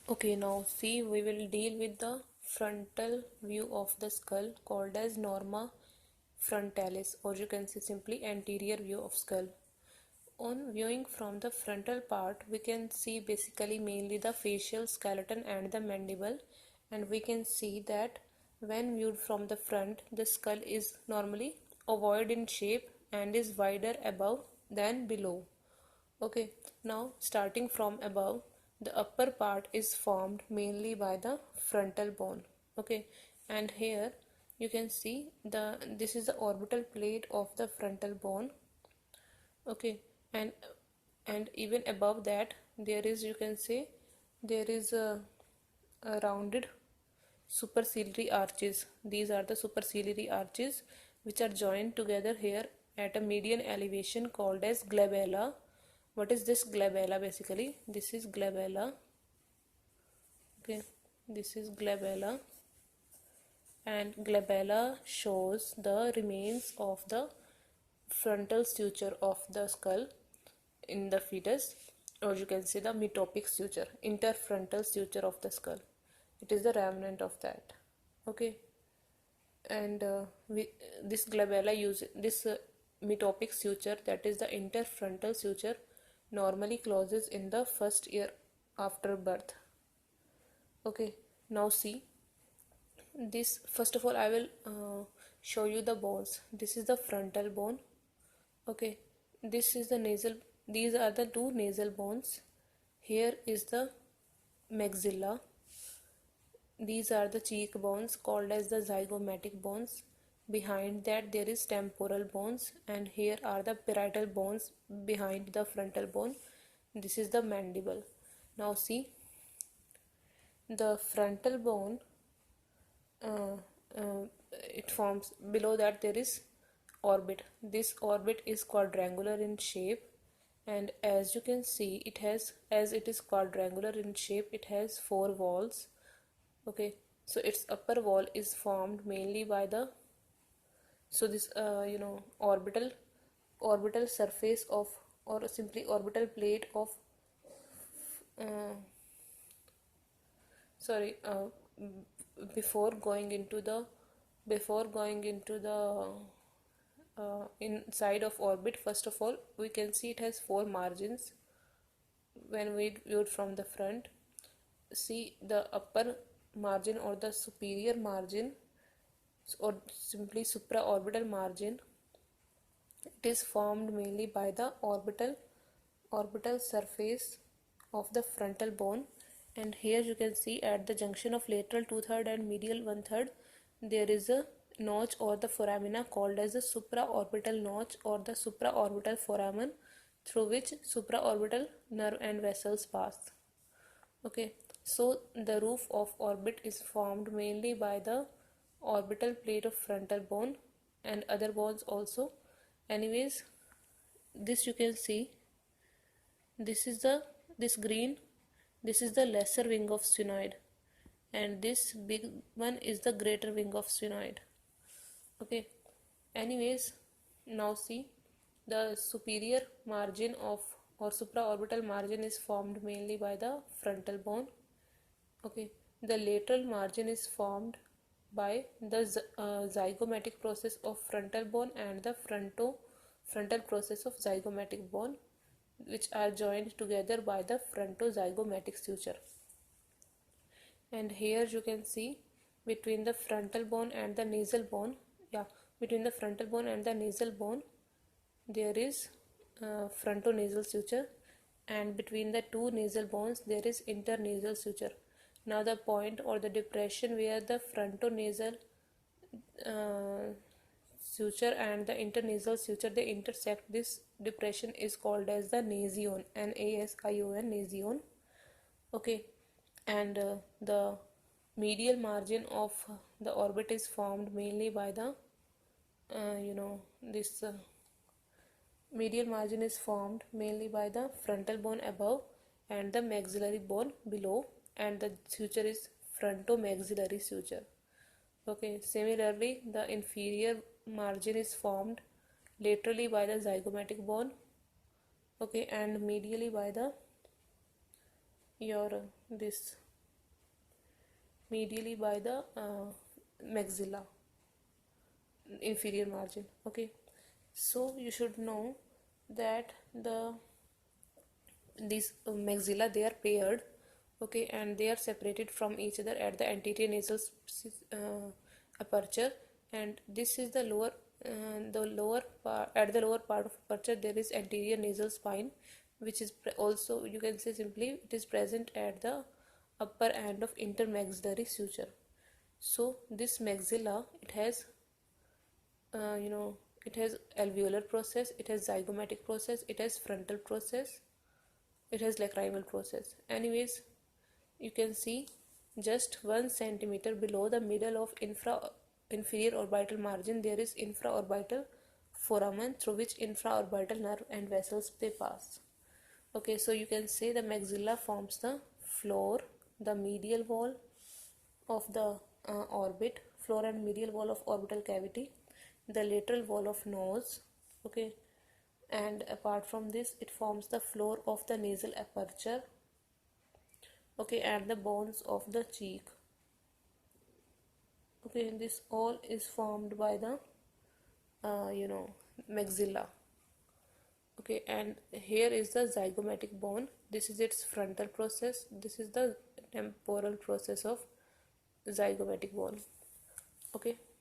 Okay, now see, we will deal with the frontal view of the skull called as norma frontalis, or you can say simply anterior view of skull. On viewing from the frontal part, we can see basically mainly the facial skeleton and the mandible, and we can see that when viewed from the front, the skull is normally ovoid in shape and is wider above than below. Okay, now starting from above, the upper part is formed mainly by the frontal bone. Okay, and here you can see this is the orbital plate of the frontal bone. Okay, and even above that there is, you can say, there is a rounded superciliary arches. These are the superciliary arches which are joined together here at a median elevation called as glabella. What is this glabella? Basically this is glabella. Okay, this is glabella, and glabella shows the remains of the frontal suture of the skull in the fetus, or you can say the metopic suture, interfrontal suture of the skull. It is the remnant of that. Okay, and this glabella use this metopic suture, that is the interfrontal suture, normally closes in the first year after birth. Okay, now see this. First of all, I will show you the bones. This is the frontal bone. Okay, this is the nasal. These are the two nasal bones. Here is the maxilla. These are the cheekbones called as the zygomatic bones. Behind that there is temporal bones, and here are the parietal bones behind the frontal bone. This is the mandible. Now see, the frontal bone, uh, it forms, below that there is orbit. This orbit is quadrangular in shape, and as you can see, it has, as it is quadrangular in shape, it has four walls. Okay, so its upper wall is formed mainly by the, so this orbital surface of, or simply orbital plate of uh, sorry before going into the, before going into the inside of orbit, first of all we can see it has four margins when we view it from the front. See, the upper margin or the superior margin, or simply supraorbital margin, it is formed mainly by the orbital surface of the frontal bone. And here you can see at the junction of lateral 2/3 and medial 1/3 there is a notch or the foramina called as the supraorbital notch or the supraorbital foramen, through which supraorbital nerve and vessels pass. Okay, so the roof of orbit is formed mainly by the orbital plate of frontal bone and other bones also. Anyways, this you can see, this is the, this green, this is the lesser wing of sphenoid, and this big one is the greater wing of sphenoid. Okay, anyways, now see, the superior margin of, or supraorbital margin, is formed mainly by the frontal bone. Okay, the lateral margin is formed by the zygomatic process of frontal bone and the frontal process of zygomatic bone, which are joined together by the frontozygomatic suture. And here you can see, between the frontal bone and the nasal bone, yeah, between the frontal bone and the nasal bone there is frontonasal suture, and between the two nasal bones there is internasal suture. Now the point or the depression where the frontonasal uh, suture and the internasal suture they intersect, this depression is called as the nasion, Nasion, nasion. Okay, and the medial margin of the orbit is formed mainly by the this medial margin is formed mainly by the frontal bone above and the maxillary bone below, and the suture is frontomaxillary suture. Okay, similarly the inferior margin is formed laterally by the zygomatic bone. Okay, and medially by the your this medially by the maxilla, inferior margin. Okay, so you should know that these maxilla, they are paired. Okay, and they are separated from each other at the anterior nasal aperture, and this is the lower the lower part. At the lower part of aperture there is anterior nasal spine, which is also, you can say simply, it is present at the upper end of intermaxillary suture. So this maxilla, it has you know, it has alveolar process, it has zygomatic process, it has frontal process, it has lacrimal process. Anyways, you can see just 1 centimeter below the middle of inferior orbital margin there is infraorbital foramen, through which infraorbital nerve and vessels they pass. Okay, so you can say the maxilla forms the floor, the medial wall of the orbit, floor and medial wall of orbital cavity, the lateral wall of nose. Okay, and apart from this it forms the floor of the nasal aperture. Okay, and the bones of the cheek. Okay, this all is formed by the maxilla. Okay, and here is the zygomatic bone. This is its frontal process, this is the temporal process of zygomatic bone. Okay,